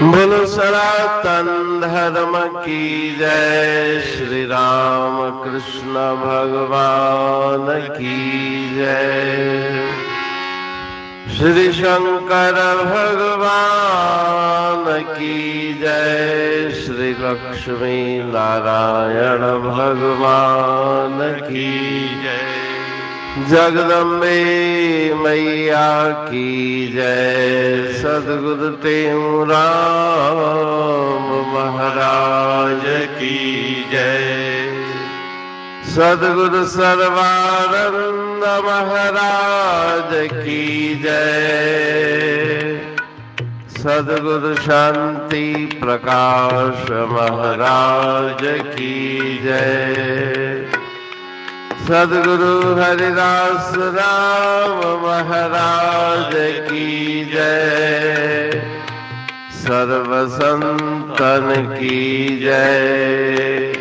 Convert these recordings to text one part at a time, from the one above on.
बोलो सनातन धर्म की जय। श्री राम कृष्ण भगवान की जय। श्री शंकर भगवान की जय। श्री लक्ष्मी नारायण भगवान की जय। जगदम्बे मैया की जय। सद्गुरु राम महाराज की जय। सद्गुरु सर्वानंद महाराज की जय। सद्गुरु शांति प्रकाश महाराज की जय। सद्गुरु हरिदास राम महाराज की जय। सर्व संतन की जय।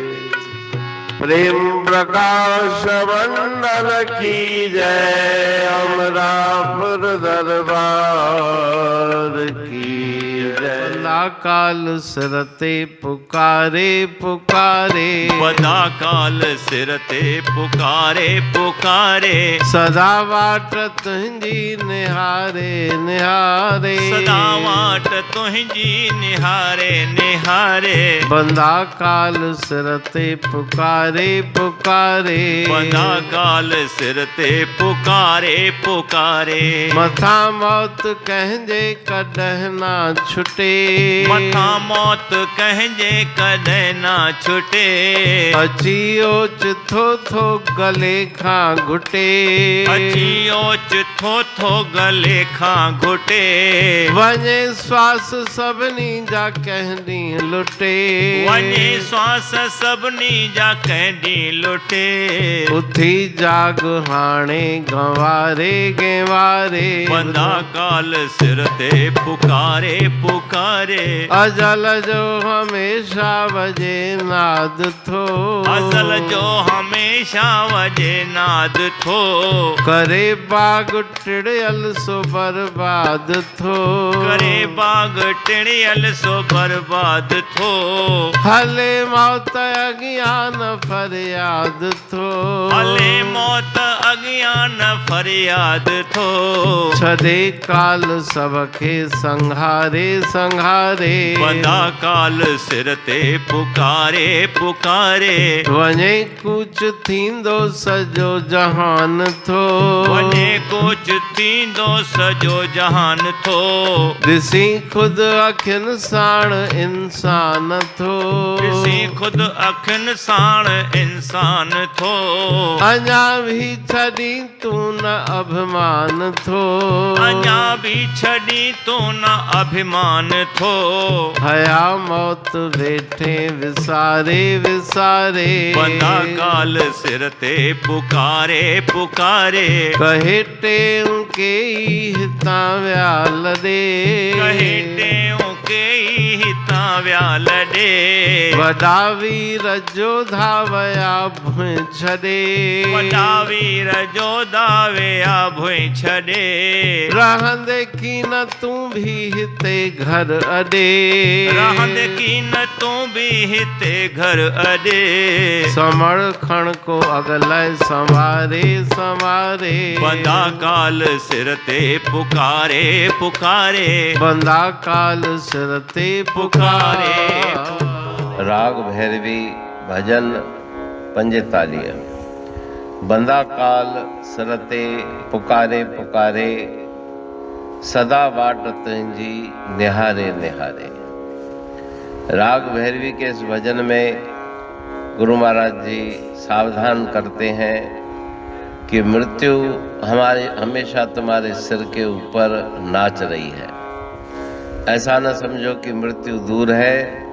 प्रेम प्रकाश मंडल की जय। अमरापुर दरबार की जय। बदा काल सिरते पुकारे पुकारे। बदा काल सिरते पुकारे पुकारे। सदा वाट तुझी निहारे निहारे। सदा वाट तुझी निहारे निहारे। बंदा काल सिरते पुकारे पुकारे। बदा काल सिरते पुकारे पुकारे। मथा मौत कहजे कदह ना छुटे। मथा मौत कहजे कदह ना छुटे। अची ओच थो थो गले खां घुटे। अची ओच थो थो गले खां घुटे। वञे श्वास सभिनी जा कहनी लुटे। वञे श्वास सभिनी जा कहनी लुटे। उथी जाग हाणे गंवारे गेवारे। बंदा काल सिर ते पुकारे पुकारे। अजल जो हमेशा वजे नाद थो। अजल जो हमेशा वजे नाद थो। करे बाग टिड़यल सो बर्बाद थो। करे बाग टिड़यल सो बर्बाद थो। हले मौत अज्ञान फरियाद थो। हले मौत अज्ञान फरियाद थो। छदे काल सबखे संहारे संहारे। बंदा काल सिर ते पुकारे पुकारे। वञे कूच थींदो सजो जहान थो। वञे कुछ थींदो सजो जहान थो। ॾिसी ख़ुदि अखियुनि साण इंसान थो। ॾिसी ख़ुदि अखियुनि साण इंसान थो। अञा भी छॾी तूं न अभिमान थो। अञा भी छॾी तूं न अभिमान थो। हया मौत वेठे विसारे विसारे। बंदा काल सिर ते पुकारे पुकारे। कहे टेऊं के हितां व्याल ॾे। कहे टेऊं के हितां व्याल ॾे। वॾा वीर जोधा वया भुइ छॾे। वॾा वीर जोधा वया भुइ छॾे। रहंदे की न तूं भी हिते घर अॾे। रहंदे की न तूं भी हिते घर अॾे। समण खण को अगलाए संवारे संवारे। बंदा काल सिर ते पुकारे पुकारे। बंदा काल सिर ते पुकारे। राग भैरवी भजन 45। बंदा काल सिर ते पुकारे पुकारे। सदा वाट तुझी निहारे निहारे। राग भैरवी के इस भजन में गुरु महाराज जी सावधान करते हैं कि मृत्यु हमारे हमेशा तुम्हारे सिर के ऊपर नाच रही है। ऐसा न समझो कि मृत्यु दूर है।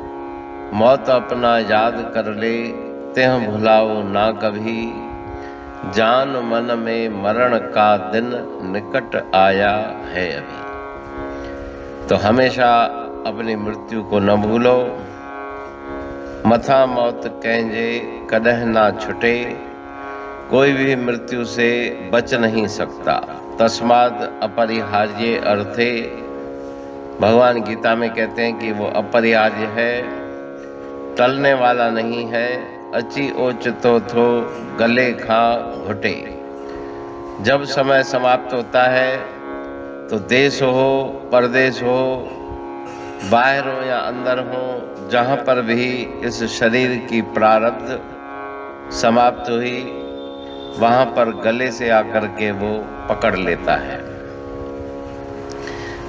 मौत अपना याद कर ले तेह भुलाओ ना कभी। जान मन में मरण का दिन निकट आया है अभी। तो हमेशा अपनी मृत्यु को न भूलो। मथा मौत कहजे कदह ना छुटे। कोई भी मृत्यु से बच नहीं सकता। तस्माद अपरिहार्य अर्थे भगवान गीता में कहते हैं कि वो अपरिहार्य है, टलने वाला नहीं है। अची ओचतो थो गले खा घुटे। जब समय समाप्त होता है तो देश हो, परदेश हो, बाहर हो या अंदर हो, जहाँ पर भी इस शरीर की प्रारब्ध समाप्त हुई, वहाँ पर गले से आकर के वो पकड़ लेता है।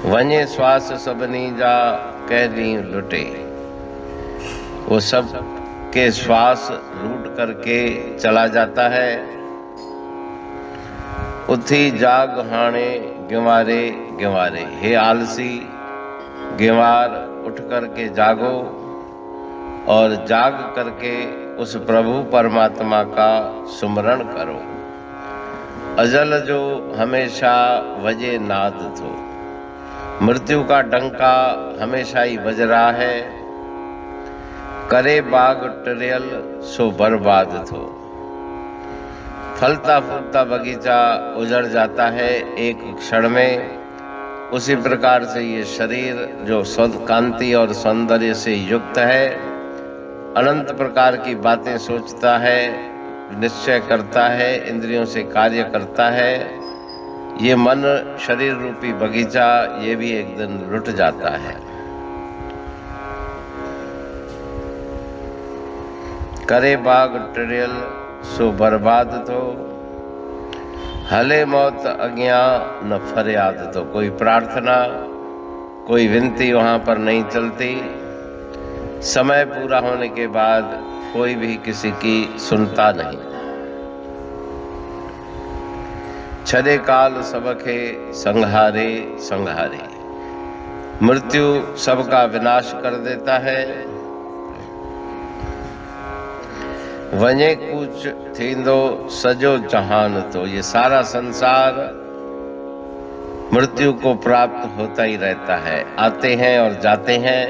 वने श्वास सबनी जा कहनी लुटे। वो सब के श्वास लूट करके चला जाता है। उठी जाग हाणे गिवारे गिवारे। हे आलसी गिवार, उठ करके जागो और जाग करके उस प्रभु परमात्मा का सुमरण करो। अजल जो हमेशा वजे नाद थो। मृत्यु का डंका हमेशा ही बज रहा है। करे बाग टरियल सो बर्बाद थो। फलता फूलता बगीचा उजड़ जाता है एक क्षण में। उसी प्रकार से ये शरीर जो कांति और सौंदर्य से युक्त है, अनंत प्रकार की बातें सोचता है, निश्चय करता है, इंद्रियों से कार्य करता है। ये मन शरीर रूपी बगीचा ये भी एक दिन लुट जाता है। करे बाग टरियल सो बर्बाद तो। हले मौत अज्ञा न फरियाद तो। कोई प्रार्थना, कोई विनती वहाँ पर नहीं चलती। समय पूरा होने के बाद कोई भी किसी की सुनता नहीं। छदे काल सबके संहारे संहारे। मृत्यु सबका विनाश कर देता है। वने कुछ थींदो सजो जहान तो। ये सारा संसार मृत्यु को प्राप्त होता ही रहता है। आते हैं और जाते हैं।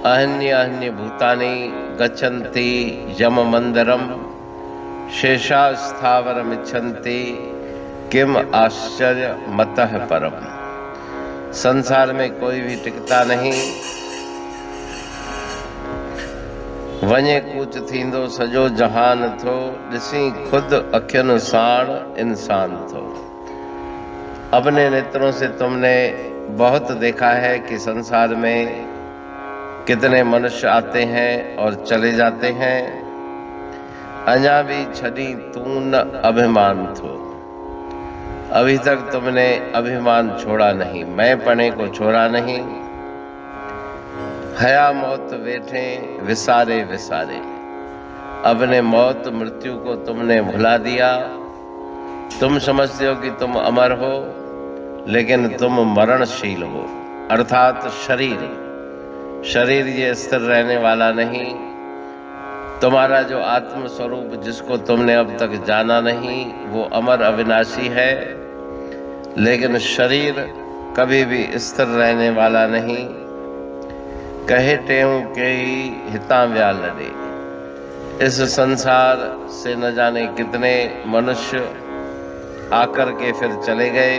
अहन्य अहन्य भूतानि गच्छन्ति यम मंदिरम शेषा स्थावरम इच्छन्ति किम आश्चर्य मतः परम। संसार में कोई भी टिकता नहीं। वने कुछ थींदो सजो जहान थो। ॾिसी खुद अखियुनि साण इंसान थो। अपने नेत्रों से तुमने बहुत देखा है कि संसार में कितने मनुष्य आते हैं और चले जाते हैं। अञा भी छड़ी तू न अभिमान थो। अभी तक तुमने अभिमान छोड़ा नहीं, मैं पने को छोड़ा नहीं। हया मौत बैठे विसारे विसारे। अपने मौत मृत्यु को तुमने भुला दिया। तुम समझते हो कि तुम अमर हो, लेकिन तुम मरणशील हो। अर्थात शरीर ये स्थिर रहने वाला नहीं। तुम्हारा जो आत्म स्वरूप जिसको तुमने अब तक जाना नहीं, वो अमर अविनाशी है। लेकिन शरीर कभी भी स्थिर रहने वाला नहीं। कहे टेऊ के हिता व्या लड़े। इस संसार से न जाने कितने मनुष्य आकर के फिर चले गए।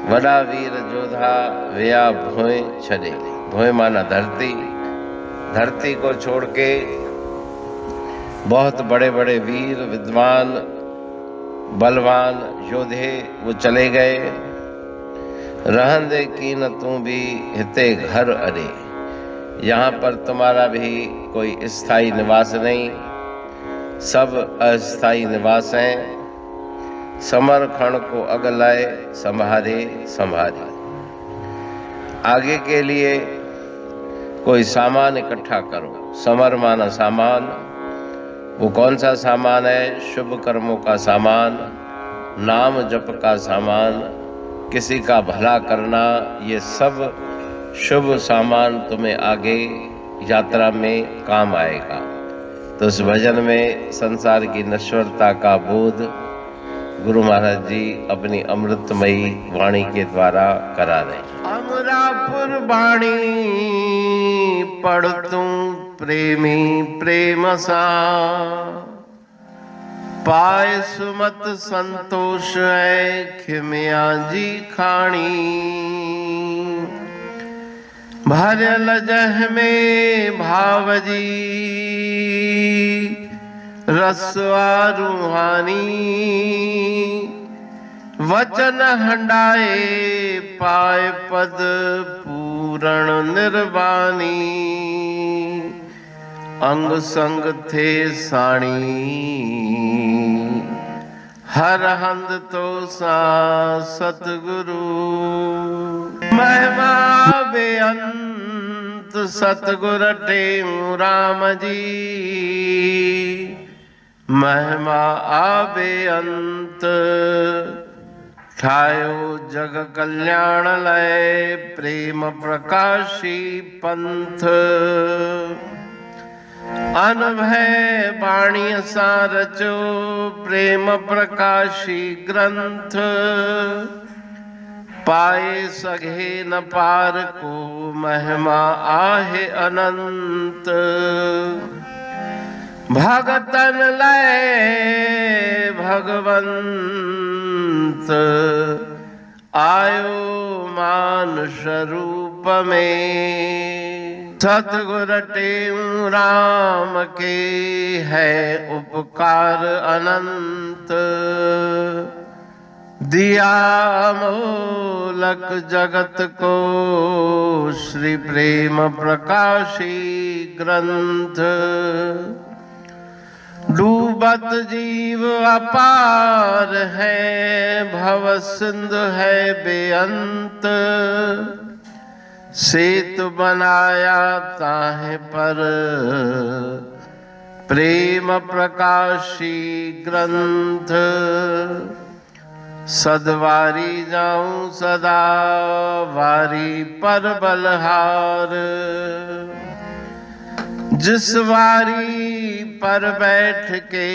वड़ा वीर जोधा व्या भोए छड़े। भोए माना धरती। धरती को छोड़ के बहुत बड़े बड़े वीर, विद्वान, बलवान योद्धे वो चले गए। रहंदे की न तू भी हिते घर अरे। यहाँ पर तुम्हारा भी कोई स्थायी निवास नहीं, सब अस्थायी निवास हैं। समरखण को अगलाए संभारे संभारे। आगे के लिए कोई सामान इकट्ठा करो। समर माना सामान। वो कौन सा सामान है? शुभ कर्मों का सामान, नाम जप का सामान, किसी का भला करना। ये सब शुभ सामान तुम्हें आगे यात्रा में काम आएगा। तो उस भजन में संसार की नश्वरता का बोध गुरु महाराज जी अपनी अमृतमयी वाणी के द्वारा करा रहे हैं। अमरापुर वाणी पढ़तूं प्रेमी प्रेम सा। पाए सुमत संतोष है खिमिया जी खाणी। भरल जह में भावजी रसवा रूहानी, वचन हंडाए पाए पद पूरण निर्वाणी, अंग संग थे साणी हर हंद तो सा सतगुरु, महिमा बेअंत सतगुर टेऊ राम जी, महिमा आबे अंत ठायो जग कल्याण लय, प्रेम प्रकाशी पंथ अनभय बाणी सारचो, प्रेम प्रकाशी ग्रंथ पाए सघे न पार को, महिमा आहे अनंत, भगतन लय भगवंत आयो मानुष रूप में, सतगुर टेऊ राम के है उपकार अनंत, दिया मोलक जगत को श्री प्रेम प्रकाशी ग्रंथ, डूबत जीव अपार है भव सिंधु है बेअंत, सेतु बनाया ताहे पर प्रेम प्रकाशी ग्रंथ, सदवारी जाऊं सदा वारी पर बलहार, जिस वारी पर बैठ के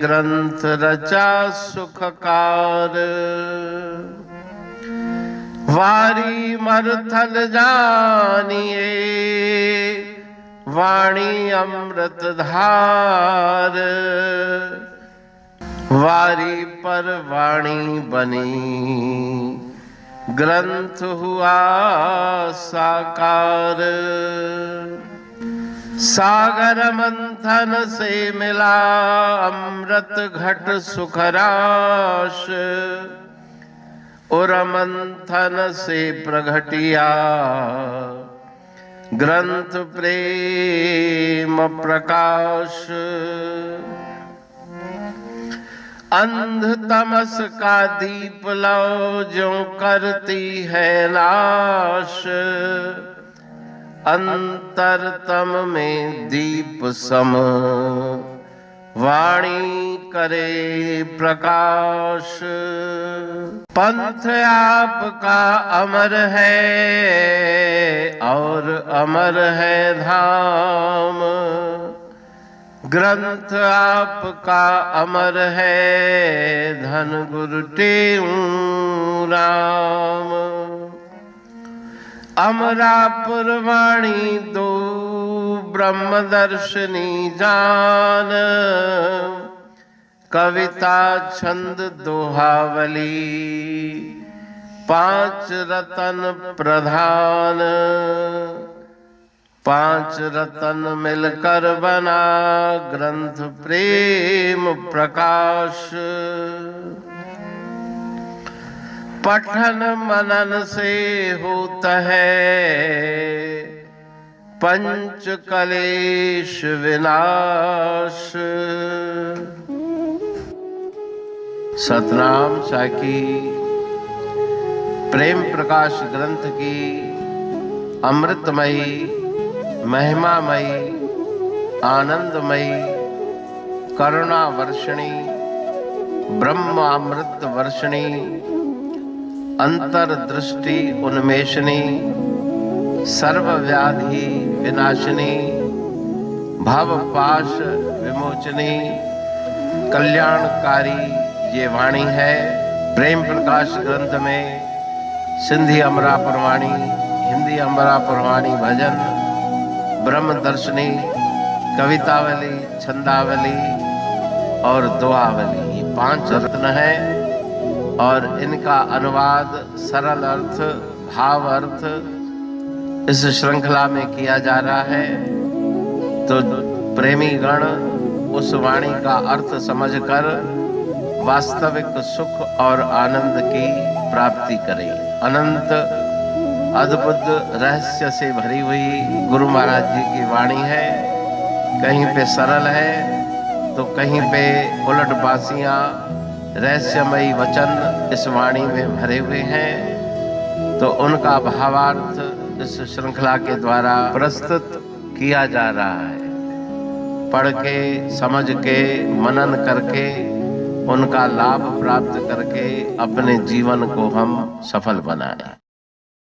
ग्रंथ रचा सुखकार, वारी मरथल जानिए वाणी अमृत धार, वारी पर वाणी बनी ग्रंथ हुआ साकार, सागर मंथन से मिला अमृत घट सुखराश, और मंथन से प्रगटिया ग्रंथ प्रेम प्रकाश, अंध तमस का दीप लो जो करती है नाश, अंतरतम में दीप सम वाणी करे प्रकाश, पंथ आपका अमर है और अमर है धाम, ग्रंथ आपका अमर है धन गुरु टेऊ राम, अमरापुर वाणी दो ब्रह्म दर्शनी जान, कविता छंद दोहावली पांच रतन प्रधान, पांच रतन मिलकर बना ग्रंथ प्रेम प्रकाश, पठन मनन से होता है पंच कलेश विनाश। सतनाम साकी प्रेम प्रकाश ग्रंथ की अमृतमयी महिमामयी आनंदमयी करुणा वर्षिणी ब्रह्म अमृत वर्षिणी अंतर्दृष्टि उन्मेषणी सर्व व्याधि विनाशिनी भव पाश विमोचनी कल्याणकारी ये वाणी है। प्रेम प्रकाश ग्रंथ में सिंधी अमरा परवाणी, हिंदी अमरा परवाणी भजन, ब्रह्म दर्शनी, कवितावली, छंदावली और दुआवली ये 5 रत्न हैं और इनका अनुवाद सरल अर्थ, भाव अर्थ इस श्रृंखला में किया जा रहा है, तो प्रेमी गण उस वाणी का अर्थ समझकर वास्तविक सुख और आनंद की प्राप्ति करें। अनंत अद्भुत रहस्य से भरी हुई गुरु महाराज जी की वाणी है। कहीं पे सरल है तो कहीं पे उलट बासियां, रहस्यमयी वचन इस वाणी में भरे हुए हैं। तो उनका भावार्थ इस श्रृंखला के द्वारा प्रस्तुत किया जा रहा है। पढ़ के, समझ के, मनन करके, उनका लाभ प्राप्त करके अपने जीवन को हम सफल बनाएं।